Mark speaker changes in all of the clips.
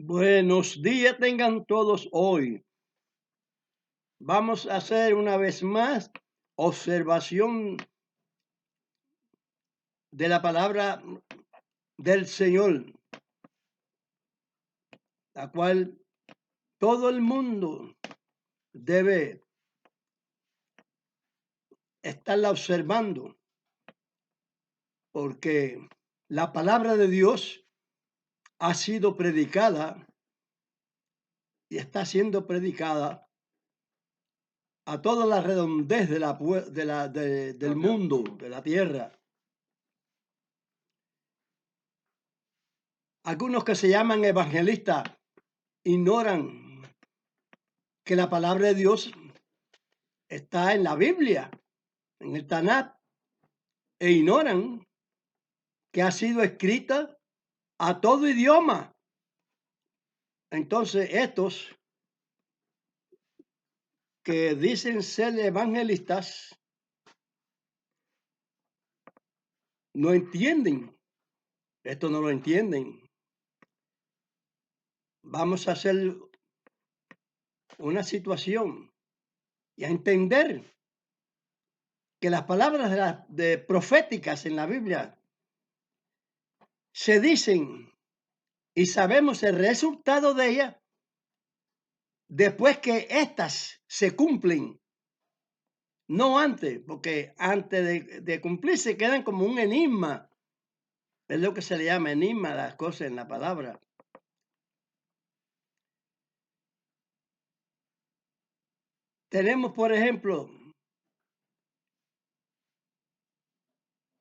Speaker 1: Buenos días tengan todos hoy. Vamos a hacer una vez más observación de la palabra del Señor, la cual todo el mundo debe estarla observando, porque la palabra de Dios ha sido predicada y está siendo predicada a toda la redondez del mundo, de la tierra. Algunos que se llaman evangelistas ignoran que la palabra de Dios está en la Biblia, en el Tanakh, e ignoran que ha sido escrita a todo idioma. Entonces, estos que dicen ser evangelistas no entienden. Esto no lo entienden. Vamos a hacer una situación y a entender que las palabras de proféticas en la Biblia se dicen y sabemos el resultado de ellas después que éstas se cumplen, no antes, porque antes de cumplirse quedan como un enigma. Es lo que se le llama enigma a las cosas en la palabra. Tenemos, por ejemplo,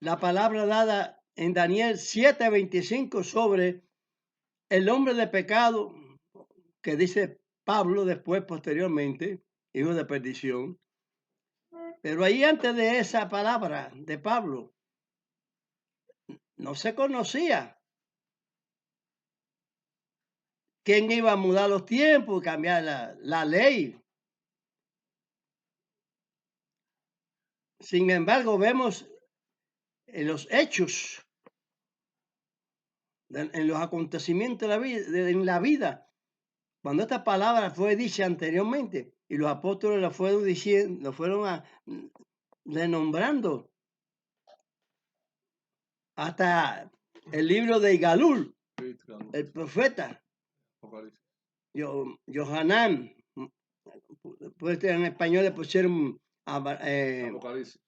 Speaker 1: la palabra dada en Daniel 7:25 sobre el hombre de pecado, que dice Pablo después, posteriormente, hijo de perdición. Pero ahí antes de esa palabra de Pablo, no se conocía quién iba a mudar los tiempos y cambiar la ley. Sin embargo, vemos en los hechos, en los acontecimientos en la vida, cuando esta palabra fue dicha anteriormente y los apóstoles lo fueron diciendo, lo fueron renombrando hasta el libro de Galul, el profeta, Johanán, pues en español le pusieron
Speaker 2: Apocalipsis.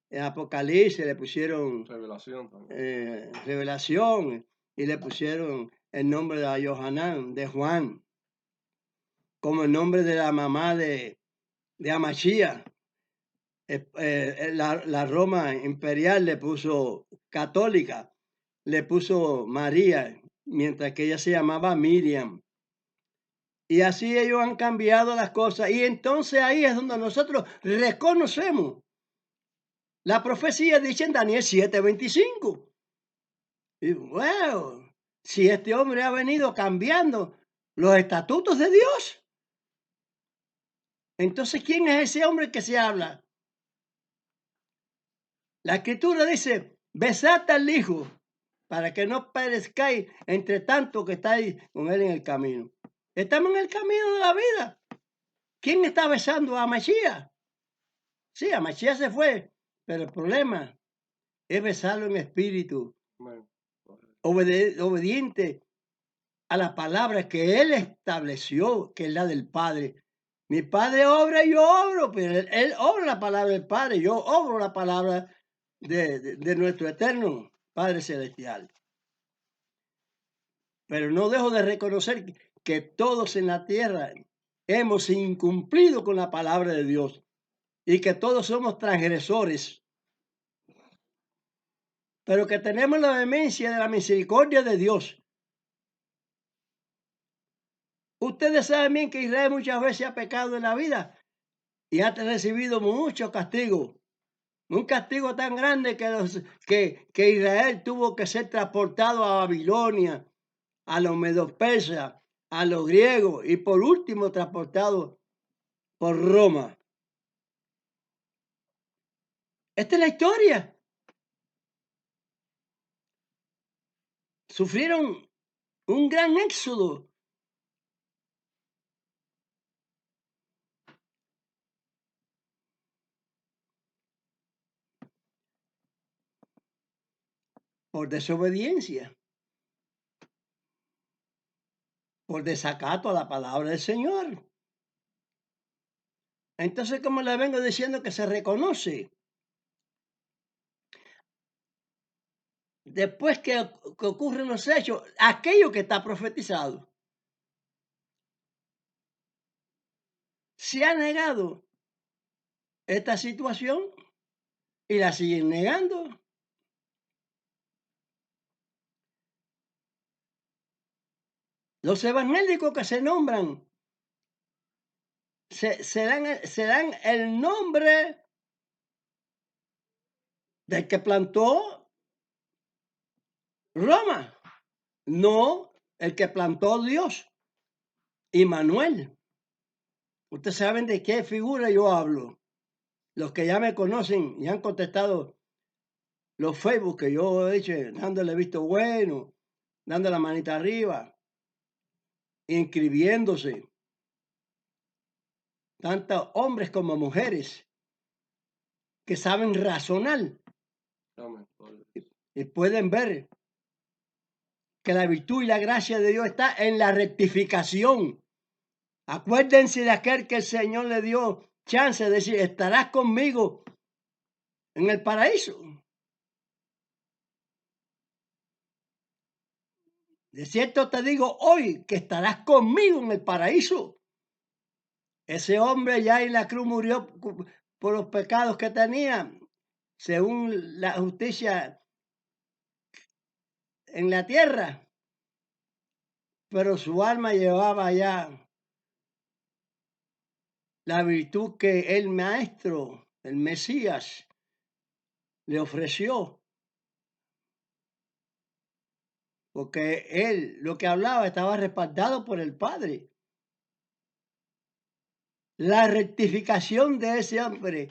Speaker 1: en Apocalipsis, le pusieron
Speaker 2: Revelación también.
Speaker 1: Revelación, y le pusieron el nombre de Johanán, de Juan, como el nombre de la mamá de Amachía. La Roma imperial le puso católica, le puso María, mientras que ella se llamaba Miriam. Y así ellos han cambiado las cosas. Y entonces ahí es donde nosotros reconocemos la profecía dicha en Daniel 7:25. Y wow, si este hombre ha venido cambiando los estatutos de Dios, entonces ¿quién es ese hombre que se habla? La escritura dice, besad al Hijo, para que no perezcáis entre tanto que estáis con él en el camino. Estamos en el camino de la vida. ¿Quién está besando a Mashiach? Sí, a Mashiach se fue, pero el problema es besarlo en espíritu, obediente a la palabra que él estableció, que es la del Padre. Mi Padre obra y yo obro, pero él obra la palabra del Padre, yo obro la palabra de nuestro eterno Padre Celestial. Pero no dejo de reconocer que todos en la tierra hemos incumplido con la palabra de Dios y que todos somos transgresores, pero que tenemos la vehemencia de la misericordia de Dios. Ustedes saben bien que Israel muchas veces ha pecado en la vida y ha recibido mucho castigo. Un castigo tan grande que Israel tuvo que ser transportado a Babilonia, a los medos persas, a los griegos y por último transportado por Roma. Esta es la historia. Sufrieron un gran éxodo por desobediencia, por desacato a la palabra del Señor. Entonces, como le vengo diciendo, que se reconoce. Después que ocurren los hechos, aquello que está profetizado. Se ha negado esta situación y la siguen negando. Los evangélicos que se nombran se dan el nombre del que plantó Roma, no el que plantó Dios, Immanuel. Ustedes saben de qué figura yo hablo. Los que ya me conocen y han contestado los Facebook que yo he hecho, dándole visto bueno, dando la manita arriba, inscribiéndose. Tantos hombres como mujeres que saben razonar y pueden ver que la virtud y la gracia de Dios está en la rectificación. Acuérdense de aquel que el Señor le dio chance de decir: estarás conmigo en el paraíso. De cierto te digo hoy que estarás conmigo en el paraíso. Ese hombre ya en la cruz murió por los pecados que tenía, según la justicia en la tierra. Pero su alma llevaba ya la virtud que el Maestro, el Mesías, le ofreció. Porque él lo que hablaba estaba respaldado por el Padre. La rectificación de ese hombre,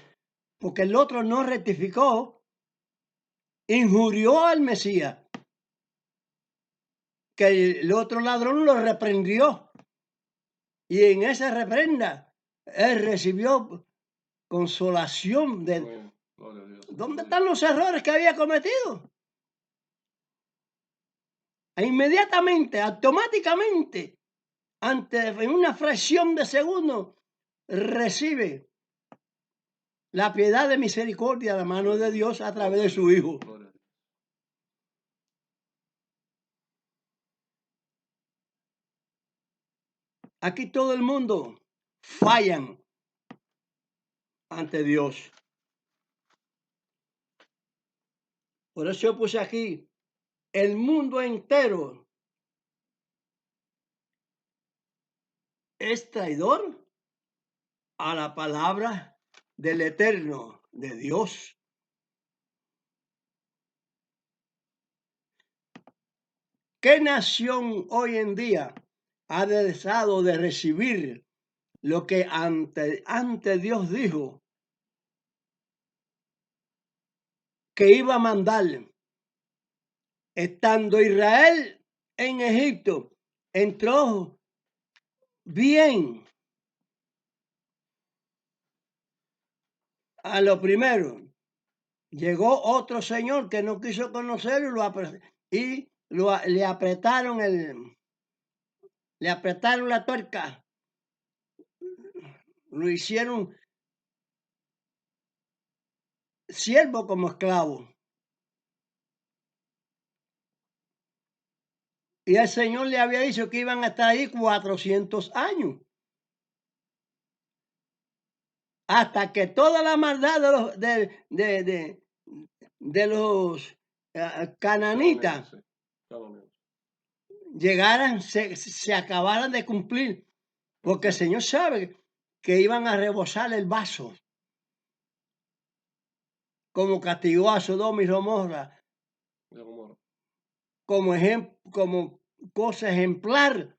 Speaker 1: porque el otro no rectificó, injurió al Mesías, que el otro ladrón lo reprendió. Y en esa reprenda, él recibió consolación de... ¿Dónde están los errores que había cometido? E inmediatamente, automáticamente, en una fracción de segundo, recibe la piedad de misericordia, la mano de Dios a través de su Hijo. Aquí todo el mundo fallan ante Dios. Por eso yo puse aquí: el mundo entero es traidor a la palabra del Eterno, de Dios. ¿Qué nación hoy en día ha dejado de recibir lo que ante Dios dijo que iba a mandar? Estando Israel en Egipto, entró bien a lo primero. Llegó otro señor que no quiso conocerlo y le apretaron la tuerca. Lo hicieron siervo como esclavo. Y el Señor le había dicho que iban a estar ahí 400 años. Hasta que toda la maldad de los cananitas llegaran, se acabaran de cumplir. Porque el Señor sabe que iban a rebosar el vaso. Como castigó a Sodoma y Gomorra. Como cosa ejemplar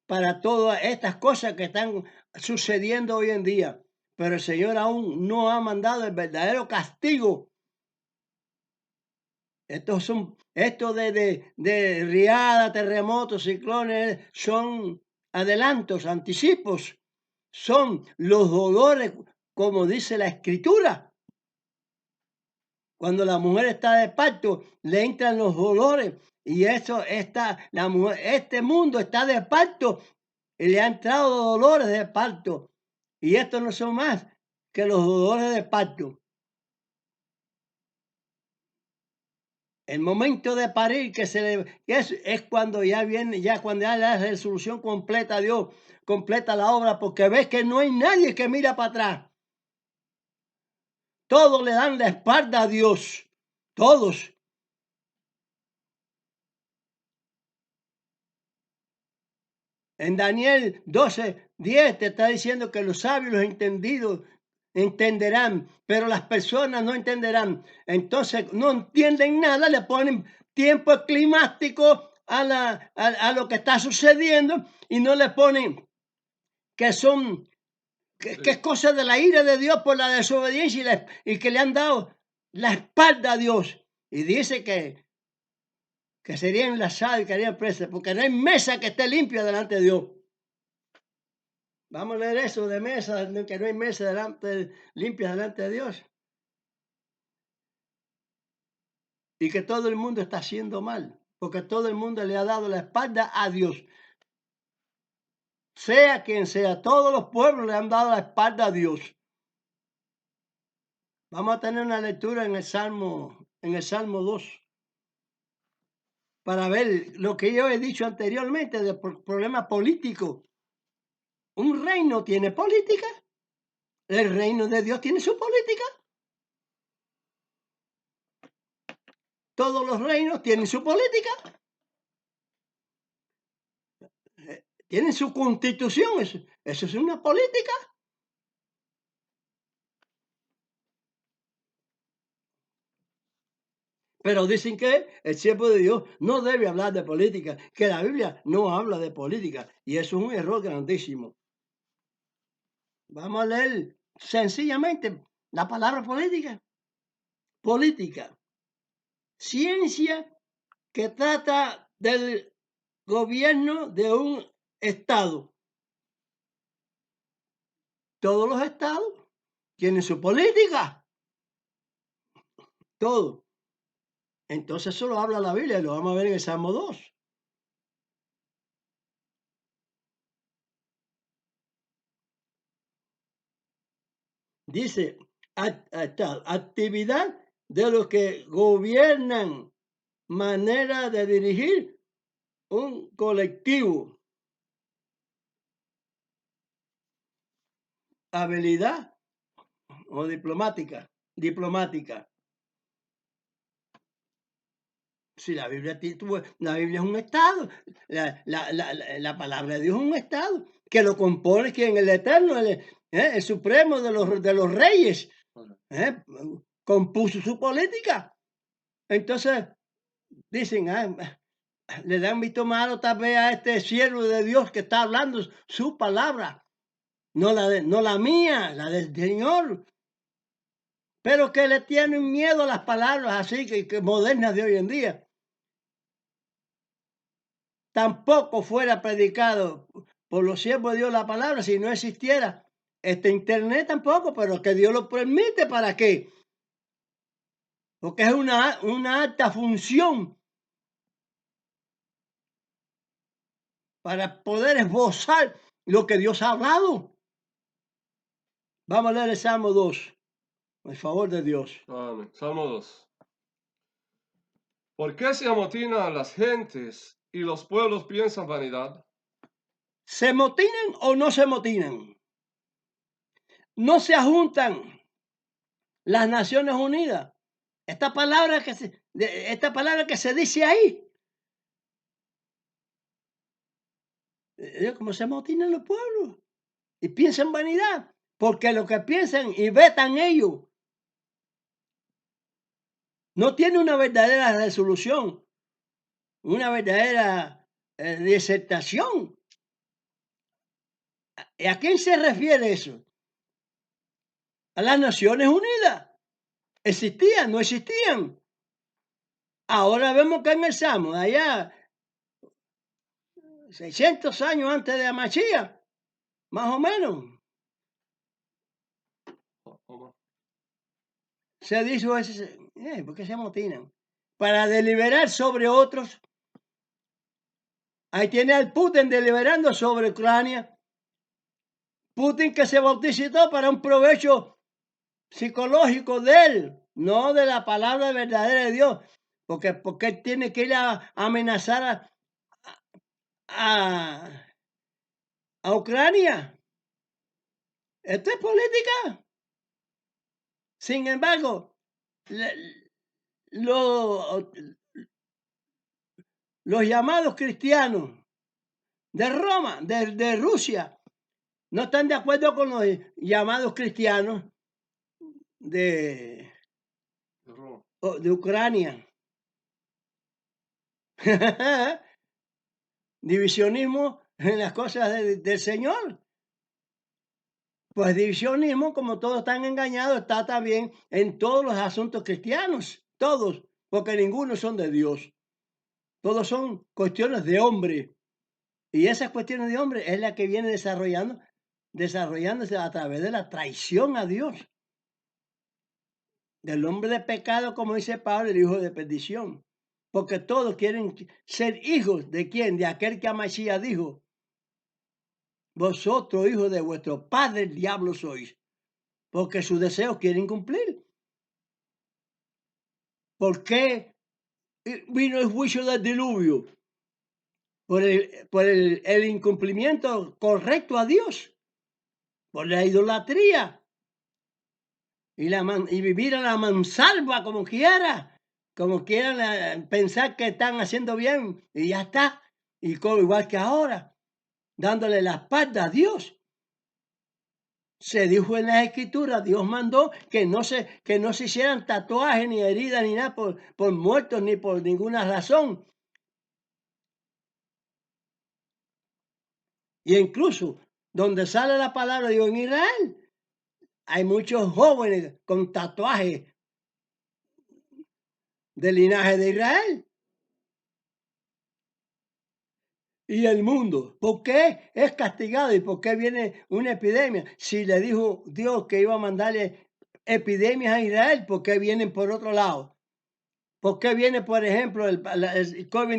Speaker 1: para todas estas cosas que están sucediendo hoy en día. Pero el Señor aún no ha mandado el verdadero castigo. Esto de riada, terremotos, ciclones, son adelantos, anticipos. Son los dolores, como dice la Escritura. Cuando la mujer está de parto, le entran los dolores. Y eso está, la mujer, este mundo está de parto y le han entrado dolores de parto. Y estos no son más que los dolores de parto. El momento de parir que es cuando ya viene, ya cuando ya la resolución completa, Dios completa la obra, porque ves que no hay nadie que mira para atrás. Todos le dan la espalda a Dios. Todos. En Daniel 12:10 te está diciendo que los sabios, los entendidos, entenderán, pero las personas no entenderán. Entonces no entienden nada, le ponen tiempo climático a lo que está sucediendo y no le ponen que son, que es cosa de la ira de Dios por la desobediencia y que le han dado la espalda a Dios. Y dice que serían enlazados y que harían presos, porque no hay mesa que esté limpia delante de Dios. Vamos a leer eso de mesa, que no hay mesa limpia delante de Dios. Y que todo el mundo está haciendo mal, porque todo el mundo le ha dado la espalda a Dios. Sea quien sea, todos los pueblos le han dado la espalda a Dios. Vamos a tener una lectura en el Salmo 2, para ver lo que yo he dicho anteriormente del problema político. ¿Un reino tiene política? ¿El reino de Dios tiene su política? Todos los reinos tienen su política. Tienen su constitución. Eso es una política. Pero dicen que el siervo de Dios no debe hablar de política, que la Biblia no habla de política. Y eso es un error grandísimo. Vamos a leer sencillamente la palabra política. Política. Ciencia que trata del gobierno de un estado. Todos los estados tienen su política. Todo. Entonces eso lo habla la Biblia y lo vamos a ver en el Salmo 2. Dice, actividad de los que gobiernan, manera de dirigir un colectivo, habilidad o diplomática. Si la Biblia es un estado, la palabra de Dios es un estado, que lo compone quien el Eterno, el Supremo de los reyes, compuso su política. Entonces, dicen, le dan visto malo tal vez a este siervo de Dios que está hablando su palabra, no la mía, la del Señor, pero que le tienen miedo a las palabras así que modernas de hoy en día. Tampoco fuera predicado por los siervos de Dios la palabra si no existiera internet tampoco, pero que Dios lo permite. ¿Para qué? Porque es una alta función para poder esbozar lo que Dios ha hablado. Vamos a leer el Salmo 2, por favor de Dios.
Speaker 2: Amén. Salmo 2. ¿Por qué se amotinan las gentes y los pueblos piensan vanidad?
Speaker 1: ¿Se motinan o no se motinan? No se juntan las Naciones Unidas. Esta palabra que se dice ahí. Como se amotinan los pueblos y piensan vanidad, porque lo que piensan y vetan ellos no tiene una verdadera resolución, una verdadera disertación. ¿A quién se refiere eso? A las Naciones Unidas. ¿Existían? ¿No existían? Ahora vemos que en el Salmo, allá 600 años antes de Amachía, más o menos, se dijo ¿Por qué se amotinan? Para deliberar sobre otros. Ahí tiene al Putin deliberando sobre Ucrania. Putin que se bautizó para un provecho psicológico de él, no de la palabra verdadera de Dios. Porque él tiene que ir a amenazar a Ucrania. Esto es política. Sin embargo, los llamados cristianos de Roma, de Rusia, no están de acuerdo con los llamados cristianos de Ucrania. Divisionismo en las cosas del Señor. Pues divisionismo, como todos están engañados, está también en todos los asuntos cristianos, todos, porque ninguno son de Dios. Todos son cuestiones de hombre. Y esas cuestiones de hombre es la que viene desarrollándose a través de la traición a Dios. Del hombre de pecado, como dice Pablo, el hijo de perdición. Porque todos quieren ser hijos de quién, de aquel que a Mashiach dijo: vosotros, hijos de vuestro padre, el diablo sois. Porque sus deseos quieren cumplir. ¿Por qué vino el juicio del diluvio? Por el incumplimiento correcto a Dios, por la idolatría y vivir a la mansalva como quieran pensar que están haciendo bien y ya está, igual que ahora, dándole la espalda a Dios. Se dijo en las escrituras, Dios mandó que no se hicieran tatuajes, ni heridas, ni nada por muertos, ni por ninguna razón. Y incluso donde sale la palabra de Dios en Israel, hay muchos jóvenes con tatuajes del linaje de Israel. Y el mundo, ¿por qué es castigado y por qué viene una epidemia? Si le dijo Dios que iba a mandarle epidemias a Israel, ¿por qué vienen por otro lado? ¿Por qué viene, por ejemplo, el COVID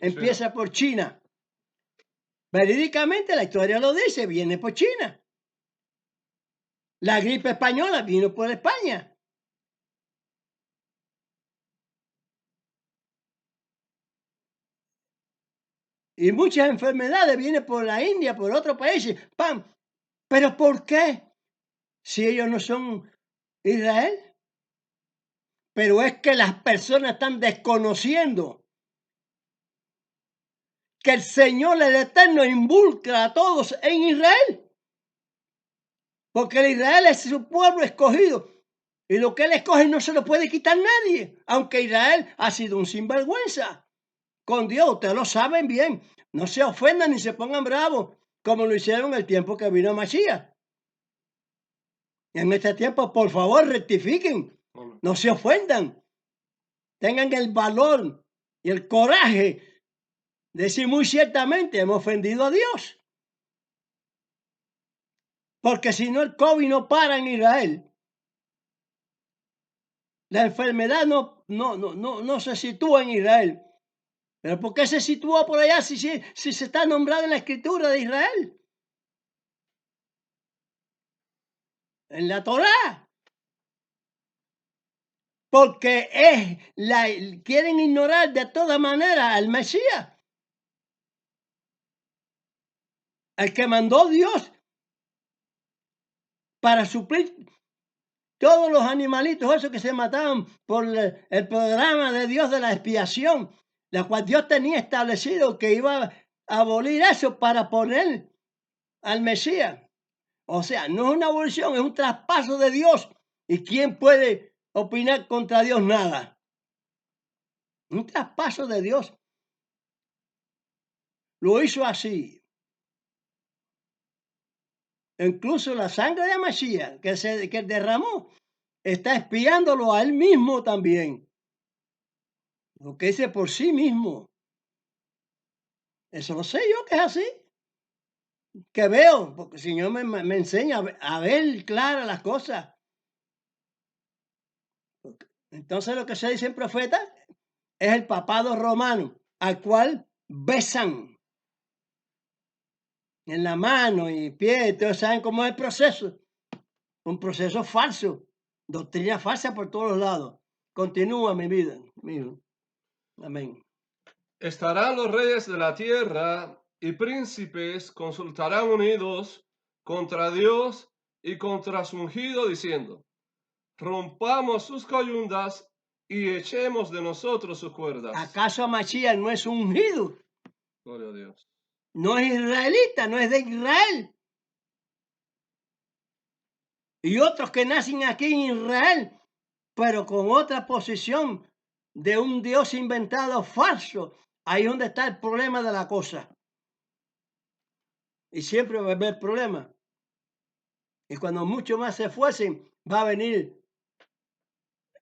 Speaker 1: empieza por China? Verídicamente la historia lo dice, viene por China. La gripe española vino por España. Y muchas enfermedades vienen por la India, por otros países. ¡Pam! ¿Pero por qué? Si ellos no son Israel. Pero es que las personas están desconociendo que el Señor, el Eterno, involucra a todos en Israel. Porque el Israel es su pueblo escogido. Y lo que él escoge no se lo puede quitar nadie. Aunque Israel ha sido un sinvergüenza con Dios. Ustedes lo saben bien. No se ofendan ni se pongan bravos como lo hicieron el tiempo que vino Mashiach. En este tiempo, por favor, rectifiquen. No se ofendan. Tengan el valor y el coraje de decir muy ciertamente, hemos ofendido a Dios. Porque si no, el COVID no para en Israel. La enfermedad no se sitúa en Israel. ¿Pero por qué se sitúa por allá si se está nombrado en la escritura de Israel? En la Torá. Porque quieren ignorar de toda manera al Mesías. El que mandó Dios para suplir todos los animalitos esos que se mataban por el programa de Dios de la expiación, la cual Dios tenía establecido que iba a abolir eso para poner al Mesías. O sea, no es una abolición, es un traspaso de Dios. ¿Y quién puede opinar contra Dios? Nada. Un traspaso de Dios. Lo hizo así. Incluso la sangre de Mesías que derramó está espiándolo a él mismo también. Lo que dice por sí mismo. Eso lo sé yo que es así. Que veo, porque el Señor me enseña a ver claras las cosas. Entonces lo que se dice en profeta es el papado romano, al cual besan en la mano y pie. Todos saben cómo es el proceso. Un proceso falso, doctrina falsa por todos lados. Continúa mi vida, mijo. Amén.
Speaker 2: Estarán los reyes de la tierra y príncipes consultarán unidos contra Dios y contra su ungido, diciendo: rompamos sus coyundas y echemos de nosotros sus cuerdas.
Speaker 1: ¿Acaso Mashiach no es ungido?
Speaker 2: Gloria a Dios.
Speaker 1: No es israelita, no es de Israel. Y otros que nacen aquí en Israel, pero con otra posición de un Dios inventado falso. Ahí es donde está el problema de la cosa. Y siempre va a haber problema. Y cuando mucho más se esfuercen, va a venir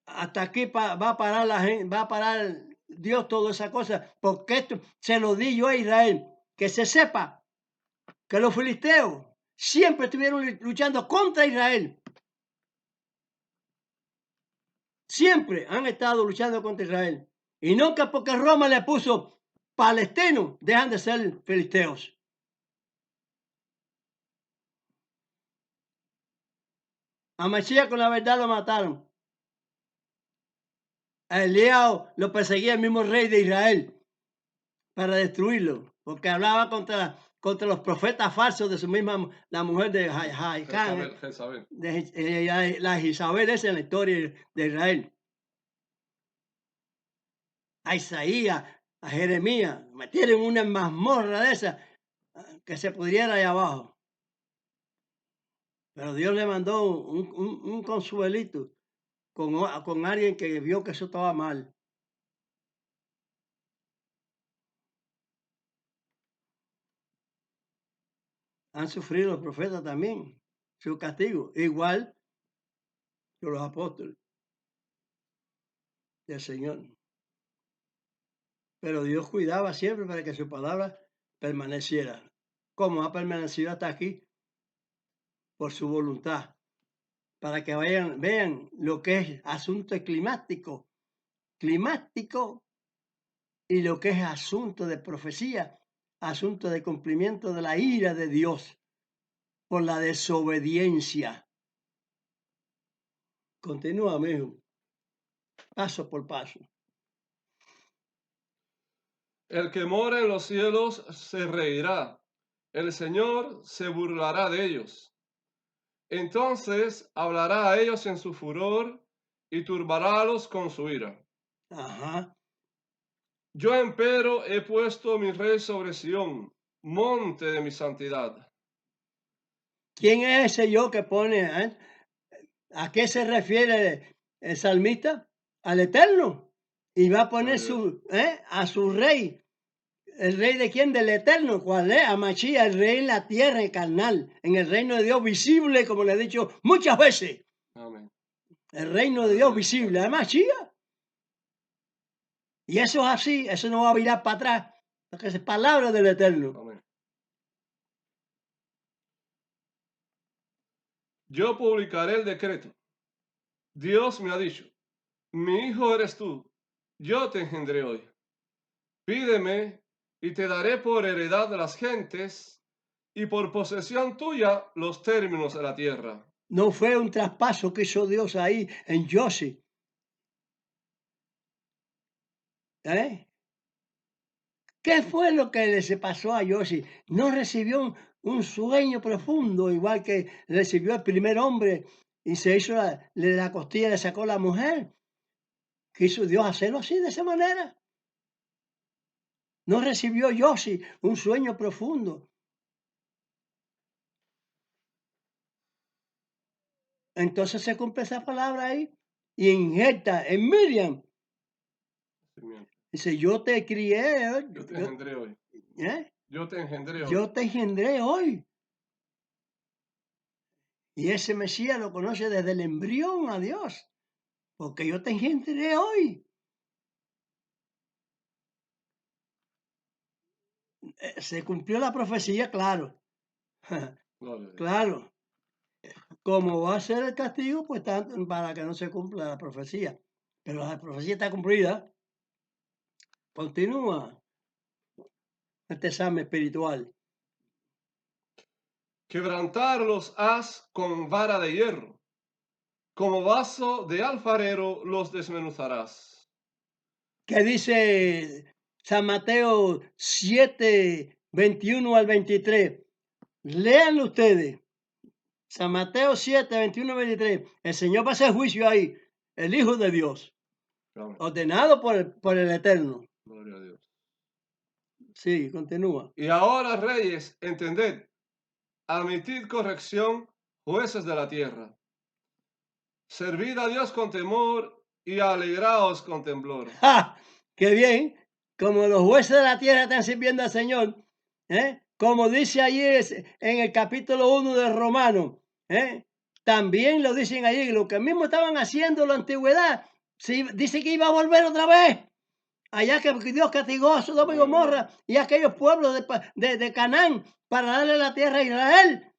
Speaker 1: hasta aquí, va a parar la gente, va a parar Dios toda esa cosa, porque esto se lo di yo a Israel, que se sepa que los filisteos siempre estuvieron luchando contra Israel. Siempre han estado luchando contra Israel. Y nunca porque Roma le puso palestinos, dejan de ser filisteos. A Mashiach con la verdad lo mataron. A Eliao lo perseguía el mismo rey de Israel para destruirlo, porque hablaba contra los profetas falsos de su misma, la mujer de Jaicán,
Speaker 2: Jezabel.
Speaker 1: la Isabel esa en la historia de Israel. A Isaías, a Jeremías, metieron una mazmorra de esa que se pudriera ahí abajo. Pero Dios le mandó un consuelito con alguien que vio que eso estaba mal. Han sufrido los profetas también su castigo, igual que los apóstoles del Señor. Pero Dios cuidaba siempre para que su palabra permaneciera, como ha permanecido hasta aquí, por su voluntad, para que vean lo que es asunto climático y lo que es asunto de profecía, asunto de cumplimiento de la ira de Dios por la desobediencia. Continúa, amigo, paso por paso.
Speaker 2: El que mora en los cielos se reirá, el Señor se burlará de ellos. Entonces hablará a ellos en su furor y turbarálos con su ira.
Speaker 1: Ajá.
Speaker 2: Yo empero he puesto mi rey sobre Sión, monte de mi santidad.
Speaker 1: ¿Quién es ese yo que pone? ¿A qué se refiere el salmista? Al Eterno. Y va a poner a su rey. ¿El rey de quién? Del Eterno. ¿Cuál es? A Mashiach, el rey en la tierra, el carnal. En el reino de Dios visible, como le he dicho muchas veces.
Speaker 2: Amén.
Speaker 1: El reino de Dios visible. A Mashiach. Y eso es así. Eso no va a virar para atrás. Porque es palabra del Eterno.
Speaker 2: Amén. Yo publicaré el decreto. Dios me ha dicho: mi hijo eres tú, yo te engendré hoy. Pídeme y te daré por heredad de las gentes y por posesión tuya los términos de la tierra.
Speaker 1: No fue un traspaso que hizo Dios ahí en Josi. ¿Qué fue lo que le se pasó a Josi? No recibió un sueño profundo, igual que recibió el primer hombre y se hizo la costilla, le sacó la mujer. Quiso Dios hacerlo así, de esa manera. No recibió Josi un sueño profundo. Entonces se cumple esa palabra ahí y injerta en Miriam. Dice, yo te crié.
Speaker 2: Yo te engendré hoy. Yo te engendré hoy.
Speaker 1: Yo te engendré hoy. Y ese Mesías lo conoce desde el embrión a Dios. Porque yo te engendré hoy. Se cumplió la profecía, claro. Claro. Como va a ser el castigo, pues para que no se cumpla la profecía. pero la profecía está cumplida. Continúa este examen espiritual.
Speaker 2: Quebrantarlos has con vara de hierro. Como vaso de alfarero los desmenuzarás.
Speaker 1: Que dice San Mateo 7, 21 al 23. Léanlo ustedes. San Mateo 7, 21 al 23. El Señor va a hacer juicio ahí. El Hijo de Dios.
Speaker 2: Amén.
Speaker 1: Ordenado por el Eterno.
Speaker 2: Gloria a Dios.
Speaker 1: Sí, continúa.
Speaker 2: Y ahora, reyes, entended, admitid corrección, jueces de la tierra. Servid a Dios con temor y alegraos con temblor.
Speaker 1: ¡Ja! ¡Qué bien! Como los jueces de la tierra están sirviendo al Señor. Como dice allí en el capítulo 1 de Romanos. También lo dicen allí. Lo que mismo estaban haciendo en la antigüedad. Dice que iba a volver otra vez. Allá que Dios castigó a Sodoma y Gomorra y a aquellos pueblos de Canaán para darle la tierra a Israel.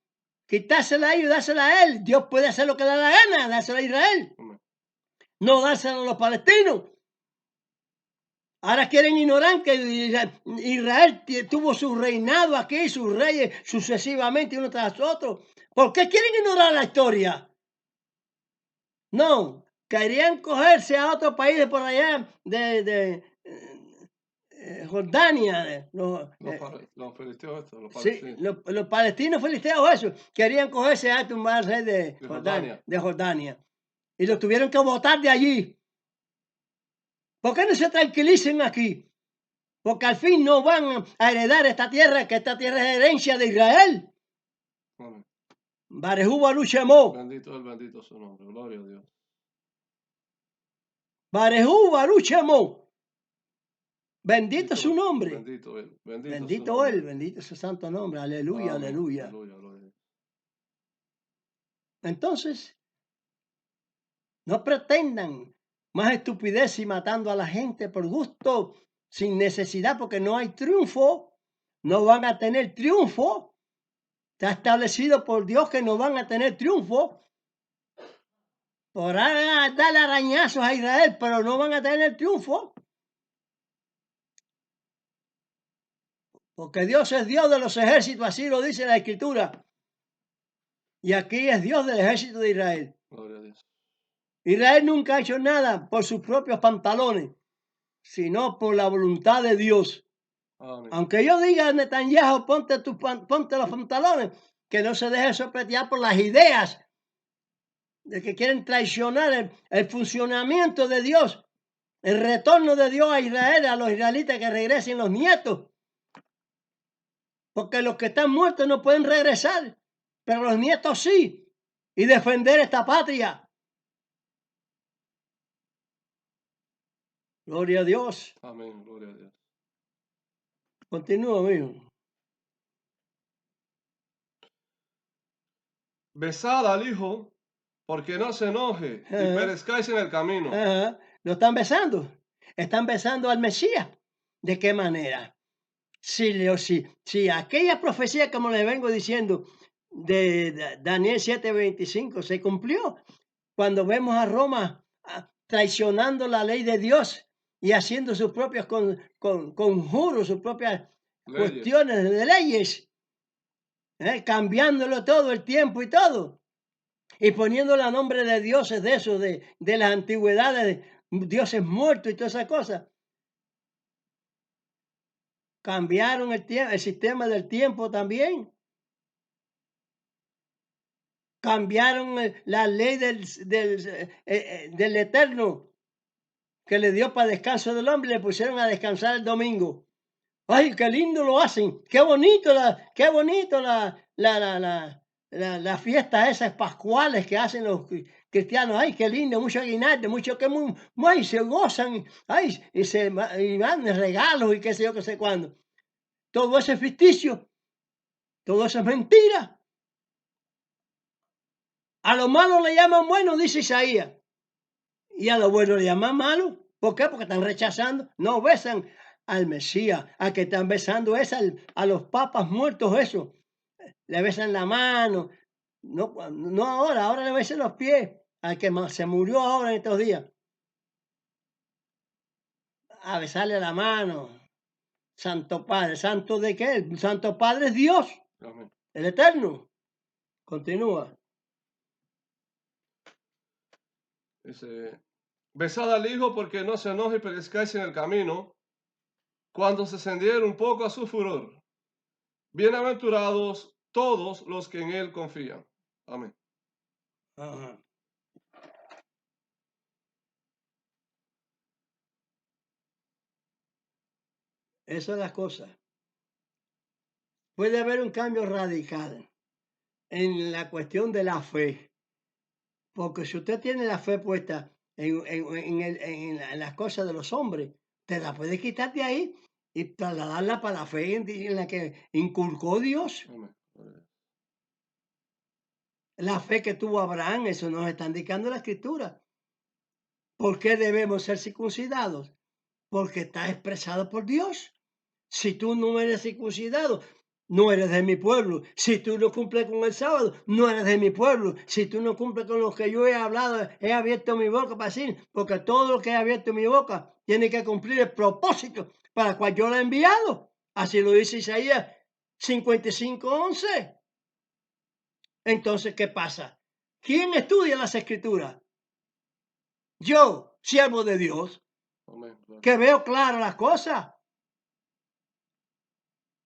Speaker 1: Quitársela a ellos y dársela a él. Dios puede hacer lo que le da la gana, dársela a Israel. No dársela a los palestinos. Ahora quieren ignorar que Israel tuvo su reinado aquí, sus reyes sucesivamente uno tras otro. ¿Por qué quieren ignorar la historia? No, querían cogerse a otro país de por allá, de Jordania.
Speaker 2: Los filisteos estos, los
Speaker 1: Sí,
Speaker 2: palestinos.
Speaker 1: los palestinos filisteos, eso, querían cogerse a tumbar al rey de Jordania. Y lo tuvieron que botar de allí. ¿Por qué no se tranquilicen aquí? Porque al fin no van a heredar esta tierra, que esta tierra es herencia de Israel.
Speaker 2: Amén.
Speaker 1: Barejú Baruch Shemó.
Speaker 2: Bendito el bendito su nombre. Gloria a Dios.
Speaker 1: Barejú Baruch Shemó. Bendito su nombre.
Speaker 2: Bendito él.
Speaker 1: Bendito él, bendito su santo nombre. Aleluya,
Speaker 2: Amén.
Speaker 1: aleluya.
Speaker 2: Aleluya, gloria.
Speaker 1: Entonces, no pretendan más estupidez y matando a la gente por gusto, sin necesidad, porque no hay triunfo. No van a tener triunfo. Está establecido por Dios que no van a tener triunfo. Podrán darle arañazos a Israel, pero no van a tener triunfo. Porque Dios es Dios de los ejércitos, así lo dice la Escritura. Y aquí es Dios del ejército de Israel.
Speaker 2: Gloria a Dios.
Speaker 1: Israel nunca ha hecho nada por sus propios pantalones, sino por la voluntad de Dios.
Speaker 2: Amén.
Speaker 1: Aunque yo diga a Netanyahu, ponte los pantalones, que no se deje sopletear por las ideas de que quieren traicionar el funcionamiento de Dios, el retorno de Dios a Israel, a los israelitas que regresen los nietos. Porque los que están muertos no pueden regresar, pero los nietos sí, y defender esta patria. Gloria a Dios.
Speaker 2: Amén, gloria a Dios.
Speaker 1: Continúa, amigo.
Speaker 2: Besad al Hijo, porque no se enoje y perezcáis en el camino.
Speaker 1: Lo están besando. Están besando al Mesías. ¿De qué manera? Si aquella profecía, como les vengo diciendo, de Daniel 7:25 se cumplió, cuando vemos a Roma traicionando la ley de Dios y haciendo sus propios conjuros, sus propias cuestiones de leyes, cambiándolo todo el tiempo y todo, y poniéndole a nombre de dioses de eso, de las antigüedades, dioses muertos y todas esas cosas. Cambiaron el sistema del tiempo también. Cambiaron la ley del Eterno que le dio para descanso del hombre y le pusieron a descansar el domingo. ¡Ay, qué lindo lo hacen! ¡Qué bonito las fiestas esas pascuales que hacen los cristianos! ¡Ay, qué lindo! Mucho aguinaldo, mucho que muy se gozan, ¡ay! Y van regalos y qué sé yo, qué sé cuándo. Todo eso es ficticio. Todo eso es mentira. A lo malo le llaman bueno, dice Isaías. Y a lo bueno le llaman malo. ¿Por qué? Porque están rechazando. No besan al Mesías. A que están besando es a los papas muertos, eso. Le besan la mano. No ahora le besan los pies. Al que se murió ahora en estos días. a besarle la mano. Santo Padre. ¿Santo de qué? El Santo Padre es Dios,
Speaker 2: Amén.
Speaker 1: el Eterno. Continúa.
Speaker 2: Dice, besad al Hijo porque no se enoje y perezcáis en el camino, cuando se encendiere un poco a su furor. Bienaventurados todos los que en Él confían. Amén.
Speaker 1: Ajá. Esa es la cosa. Puede haber un cambio radical en la cuestión de la fe. Porque si usted tiene la fe puesta en las cosas de los hombres, te la puede quitar de ahí y trasladarla para la fe en la que inculcó Dios.
Speaker 2: Amén.
Speaker 1: La fe que tuvo Abraham, eso nos está indicando la Escritura. ¿Por qué debemos ser circuncidados? Porque está expresado por Dios. Si tú no eres circuncidado, no eres de mi pueblo. Si tú no cumples con el sábado, no eres de mi pueblo. Si tú no cumples con lo que yo he hablado, he abierto mi boca para decir, porque todo lo que he abierto mi boca tiene que cumplir el propósito para el cual yo lo he enviado. Así lo dice Isaías 55:11. Entonces, ¿qué pasa? ¿Quién estudia las Escrituras? Yo, siervo de Dios,
Speaker 2: Amén.
Speaker 1: que veo claras las cosas.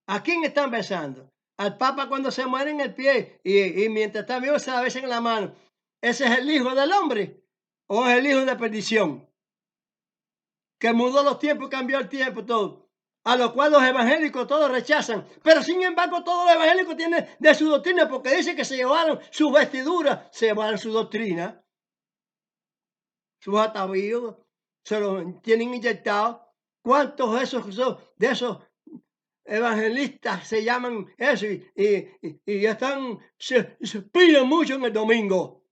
Speaker 1: ¿A quién están besando? Al Papa cuando se muere en el pie y mientras está vivo se la besan en la mano. ¿Ese es el Hijo del Hombre o es el Hijo de perdición? Que mudó los tiempos, cambió el tiempo, todo. A lo cual los evangélicos todos rechazan. Pero sin embargo todos los evangélicos tienen de su doctrina porque dice que se llevaron sus vestiduras, se llevaron su doctrina, sus atavíos, se los tienen inyectados. ¿Cuántos de esos evangelistas se llaman eso y están, se piden mucho en el domingo,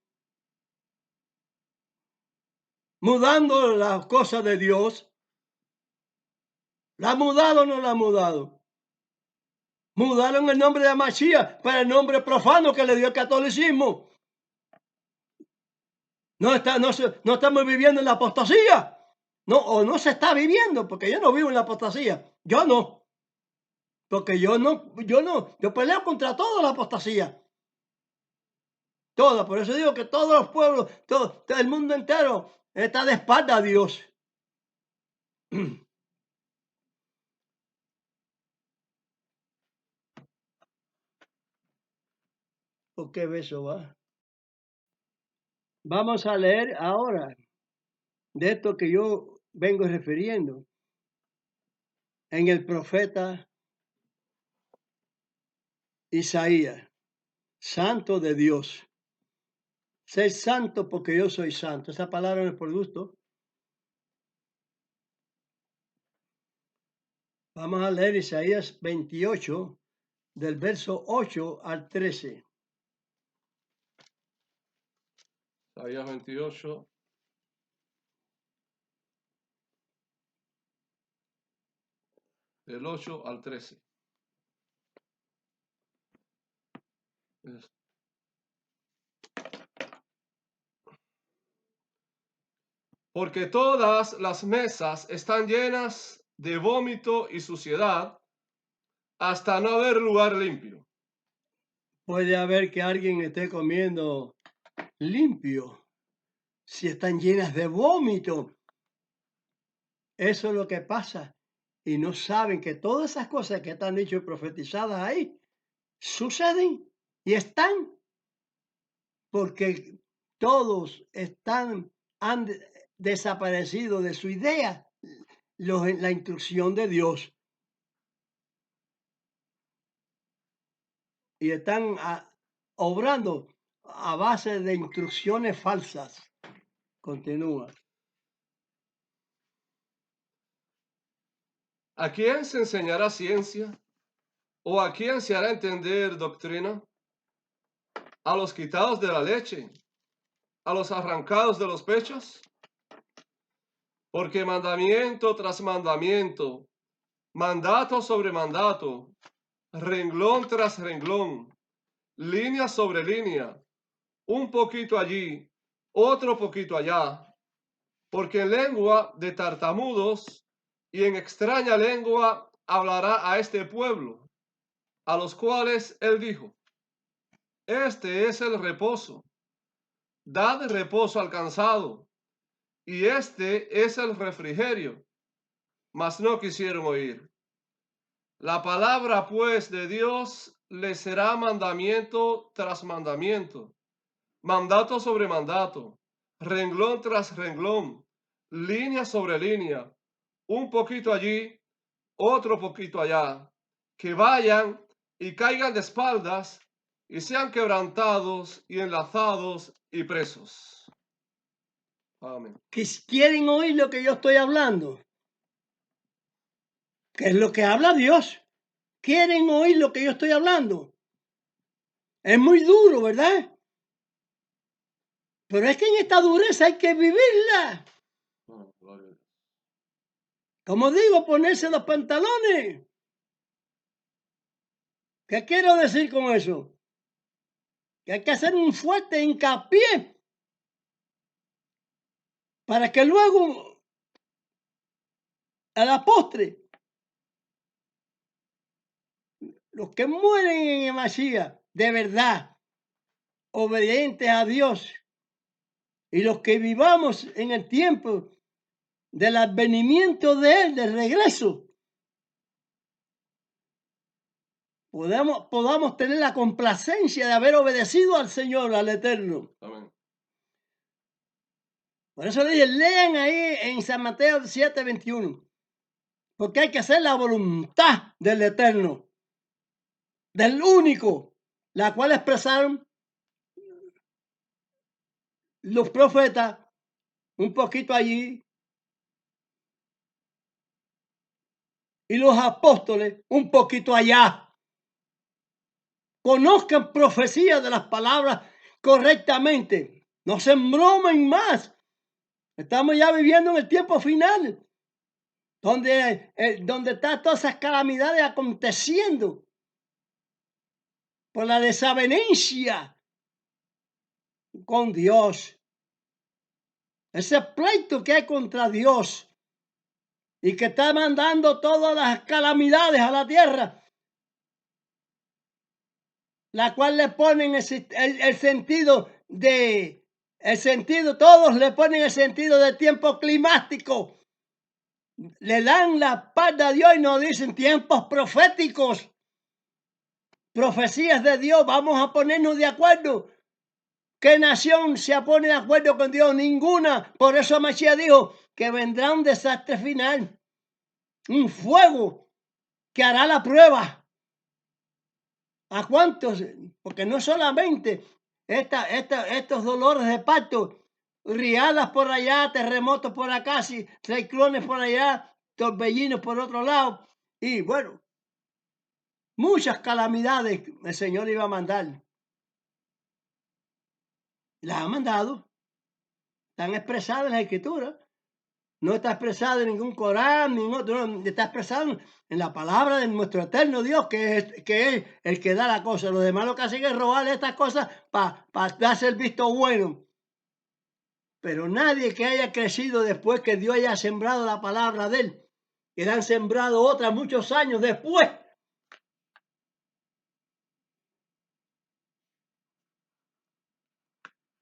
Speaker 1: mudando las cosas de Dios? ¿La ha mudado o no la ha mudado? Mudaron el nombre de Mashiach para el nombre profano que le dio el catolicismo. No estamos viviendo en la apostasía. No, o no se está viviendo, porque yo no vivo en la apostasía. Yo no. Porque yo peleo contra toda la apostasía. Toda, por eso digo que todos los pueblos, todo el mundo entero está de espalda a Dios. ¿Por qué beso va? Vamos a leer ahora de esto que yo vengo refiriendo en el profeta Isaías, santo de Dios. Sé santo porque yo soy santo. Esa palabra no es por gusto. Vamos a leer Isaías 28, del verso 8 al 13.
Speaker 2: Isaías 28. Del 8 al 13. Porque todas las mesas están llenas de vómito y suciedad, hasta no haber lugar limpio.
Speaker 1: Puede haber que alguien esté comiendo limpio si están llenas de vómito. Eso es lo que pasa. Y no saben que todas esas cosas que están dichas y profetizadas ahí suceden y están. Porque todos han desaparecido de su idea la instrucción de Dios. Y están obrando a base de instrucciones falsas. Continúa.
Speaker 2: ¿A quién se enseñará ciencia? ¿O a quién se hará entender doctrina? ¿A los quitados de la leche? ¿A los arrancados de los pechos? Porque mandamiento tras mandamiento, mandato sobre mandato, renglón tras renglón, línea sobre línea, un poquito allí, otro poquito allá, porque en lengua de tartamudos y en extraña lengua hablará a este pueblo, a los cuales él dijo, este es el reposo, dad reposo al cansado, y este es el refrigerio, mas no quisieron oír. La palabra pues de Dios les será mandamiento tras mandamiento, mandato sobre mandato, renglón tras renglón, línea sobre línea, un poquito allí, otro poquito allá, que vayan y caigan de espaldas y sean quebrantados y enlazados y presos. Amén.
Speaker 1: ¿Quieren oír lo que yo estoy hablando? ¿Qué es lo que habla Dios? ¿Quieren oír lo que yo estoy hablando? Es muy duro, ¿verdad? Pero es que en esta dureza hay que vivirla. Como digo, ponerse los pantalones. ¿Qué quiero decir con eso? Que hay que hacer un fuerte hincapié para que luego, a la postre, los que mueren en el Mashiach, de verdad, obedientes a Dios, y los que vivamos en el tiempo del advenimiento de Él, del regreso, podamos tener la complacencia de haber obedecido al Señor, al Eterno.
Speaker 2: Amén.
Speaker 1: Por eso le dije, lean ahí en San Mateo 7:21, porque hay que hacer la voluntad del Eterno, del único, la cual expresaron los profetas un poquito allí y los apóstoles un poquito allá. Conozcan profecías de las palabras correctamente. No se embromen más. Estamos ya viviendo en el tiempo final, donde están todas esas calamidades aconteciendo por la desavenencia con Dios. Ese pleito que hay contra Dios y que está mandando todas las calamidades a la tierra, la cual le ponen el sentido de, todos le ponen el sentido de tiempo climático. Le dan la espalda a Dios y nos dicen tiempos proféticos, profecías de Dios. Vamos a ponernos de acuerdo. ¿Qué nación se pone de acuerdo con Dios? Ninguna. Por eso Mashiach dijo que vendrá un desastre final, un fuego que hará la prueba. ¿A cuántos? Porque no solamente estos dolores de parto, riadas por allá, terremotos por acá, ciclones por allá, torbellinos por otro lado, y bueno, muchas calamidades el Señor iba a mandar. Las ha mandado, están expresadas en la Escritura. No está expresado en ningún Corán, ningún otro, no, está expresado en la palabra de nuestro eterno Dios, que es el que da la cosa. Los demás lo que hacen es robarle estas cosas para darse el visto bueno. Pero nadie que haya crecido después que Dios haya sembrado la palabra de él, que le han sembrado otras muchos años después,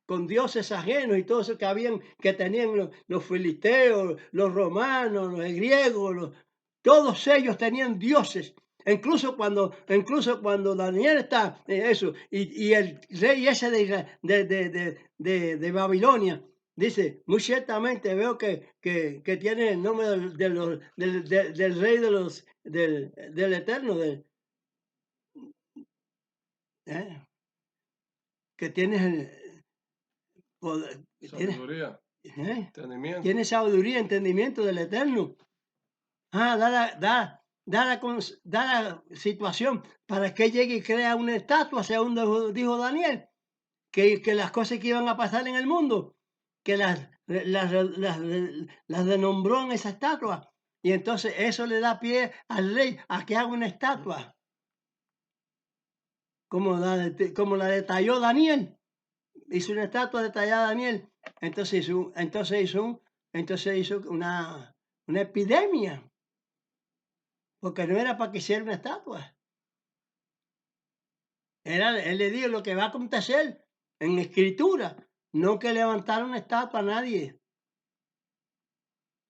Speaker 1: con dioses ajenos y todo eso que tenían los filisteos, los romanos, los griegos, todos ellos tenían dioses. Incluso cuando Daniel está en eso, y el rey ese de Babilonia dice, muy ciertamente veo que tiene el nombre del rey del Eterno, que tiene
Speaker 2: Sabiduría, entendimiento.
Speaker 1: Tiene sabiduría, entendimiento del Eterno. Da la situación para que llegue y crea una estatua, según dijo Daniel, que las cosas que iban a pasar en el mundo, que las denombró en esa estatua. Y entonces eso le da pie al rey a que haga una estatua, como la detalló Daniel. Hizo una estatua detallada Daniel. Entonces hizo una epidemia. porque no era para que hiciera una estatua. Él le dijo lo que va a acontecer en escritura, no que levantar una estatua a nadie.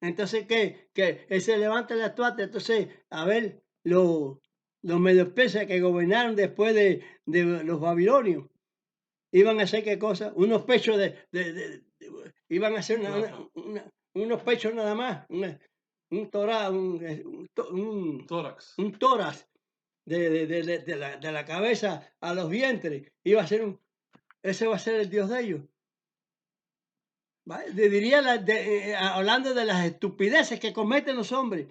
Speaker 1: Entonces, que él se levanta la estatua, entonces, a ver, los medios persas que gobernaron después de los babilonios, iban a hacer qué cosa, unos pechos iban a hacer unos pechos nada más, un
Speaker 2: Tórax.
Speaker 1: tórax de la cabeza a los vientres, iba a ser ese va a ser el Dios de ellos. ¿Vale? Diría hablando de las estupideces que cometen los hombres,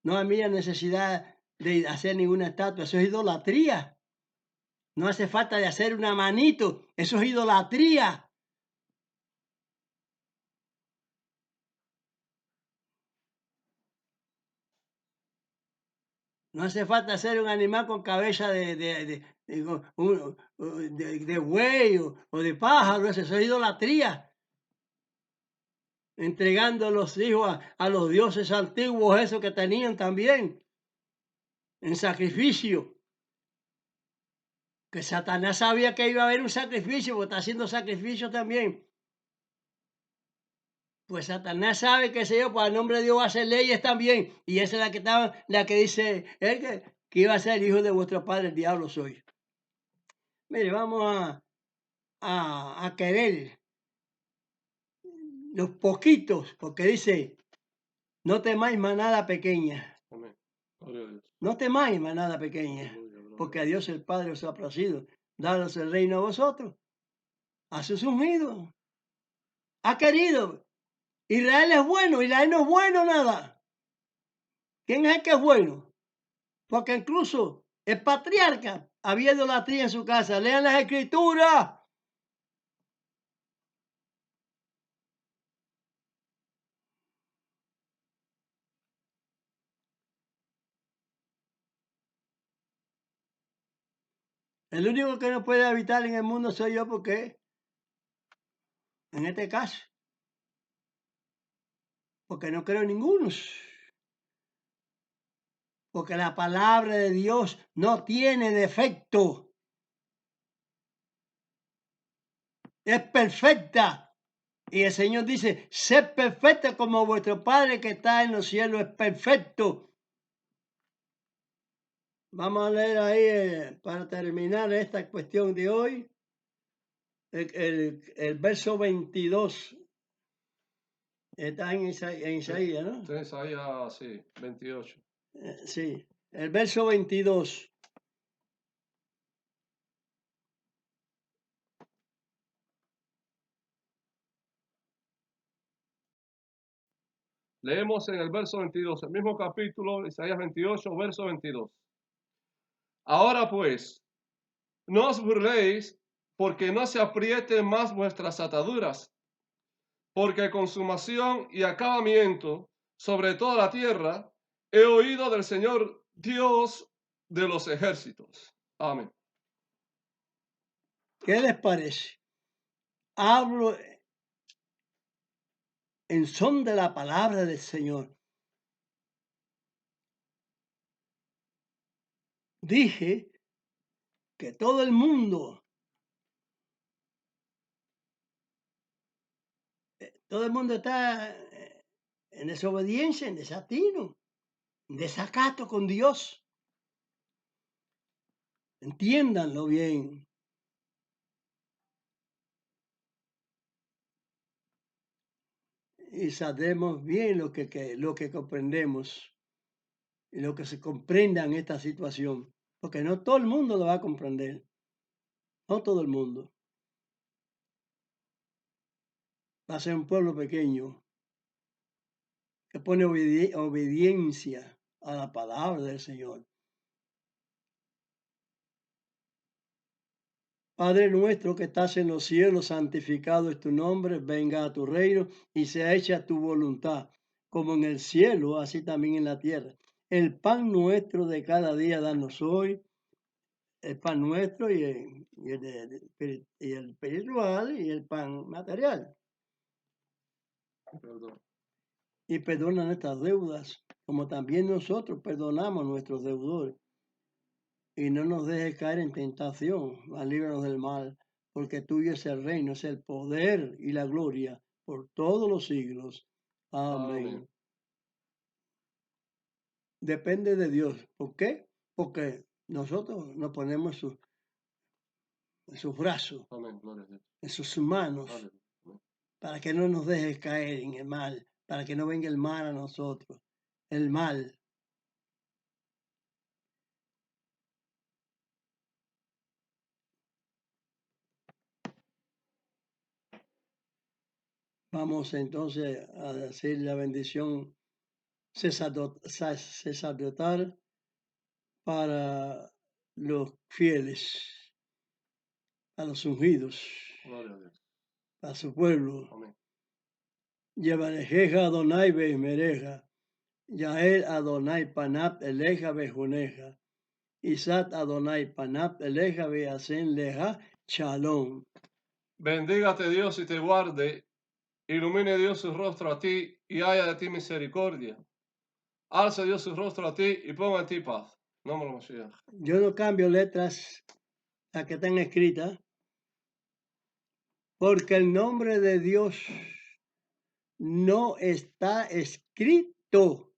Speaker 1: no había necesidad de hacer ninguna estatua, eso es idolatría. No hace falta de hacer una manito, eso es idolatría. No hace falta hacer un animal con cabeza de buey o de pájaro, eso es idolatría. Entregando los hijos a los dioses antiguos, esos que tenían también, en sacrificio. Que Satanás sabía que iba a haber un sacrificio, porque está haciendo sacrificio también. Pues Satanás sabe que yo, pues al nombre de Dios va a hacer leyes también. Y esa es la que dice él que iba a ser hijo de vuestro padre, el diablo soy. Mire, vamos a querer los poquitos, porque dice, no temáis manada pequeña.
Speaker 2: Amén. Gloria a Dios.
Speaker 1: No temáis manada pequeña, porque a Dios el Padre os ha placido. Daros el reino a vosotros, a sus ungidos. Ha querido. Israel es bueno, Israel no es bueno nada. ¿Quién es el que es bueno? Porque incluso el patriarca había idolatría en su casa. Lean las escrituras. El único que no puede habitar en el mundo soy yo, porque en este caso, porque no creo en ninguno. Porque la palabra de Dios no tiene defecto. Es perfecta. Y el Señor dice, sed perfecta como vuestro Padre que está en los cielos es perfecto. Vamos a leer ahí, para terminar esta cuestión de hoy, el verso 22. Está en Isaías, ¿no?
Speaker 2: Está en Isaías, sí, 28.
Speaker 1: Sí, el verso 22.
Speaker 2: Leemos en el verso 22, el mismo capítulo, Isaías 28, verso 22. Ahora pues, no os burléis, porque no se aprieten más vuestras ataduras, porque consumación y acabamiento sobre toda la tierra he oído del Señor Dios de los ejércitos. Amén.
Speaker 1: ¿Qué les parece? Hablo en son de la palabra del Señor. Dije que todo el mundo está en desobediencia, en desatino, en desacato con Dios. Entiéndanlo bien. Y sabemos bien lo que comprendemos y lo que se comprenda en esta situación. Porque no todo el mundo lo va a comprender. No todo el mundo. Va a ser un pueblo pequeño que pone obediencia a la palabra del Señor. Padre nuestro que estás en los cielos, santificado es tu nombre, venga a tu reino y sea hecha tu voluntad, como en el cielo, así también en la tierra. El pan nuestro de cada día danos hoy, el pan nuestro y el espiritual y el pan material.
Speaker 2: Perdón.
Speaker 1: y perdona nuestras deudas, como también nosotros perdonamos a nuestros deudores. Y no nos dejes caer en tentación, mas líbranos del mal, porque tuyo es el reino, es el poder y la gloria por todos los siglos. Amén.
Speaker 2: Amén.
Speaker 1: Depende de Dios. ¿Por qué? Porque nosotros nos ponemos en sus brazos,
Speaker 2: Amén. Gloria a Dios.
Speaker 1: en sus manos,
Speaker 2: Aleluya. Amén.
Speaker 1: para que no nos dejes caer en el mal, para que no venga el mal a nosotros. El mal. Vamos entonces a decir la bendición sacerdotal para los fieles, a los ungidos,
Speaker 2: Gloria a Dios.
Speaker 1: a su pueblo.
Speaker 2: Amén.
Speaker 1: Yevarejeja Adonai Behmereja, Yael Adonai Panap Eleja Bejuneja, Isat Adonai Panap Eleja Beasen Leja Shalom.
Speaker 2: Bendígate Dios y te guarde, ilumine Dios su rostro a ti y haya de ti misericordia. Alza Dios su rostro a ti y ponga en ti paz. Nombre de Mashiach.
Speaker 1: Yo no cambio letras, las que están escritas, porque el nombre de Dios no está escrito.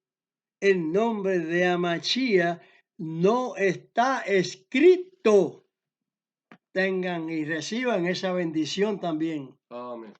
Speaker 1: El nombre de Amachía no está escrito. Tengan y reciban esa bendición también.
Speaker 2: Amén.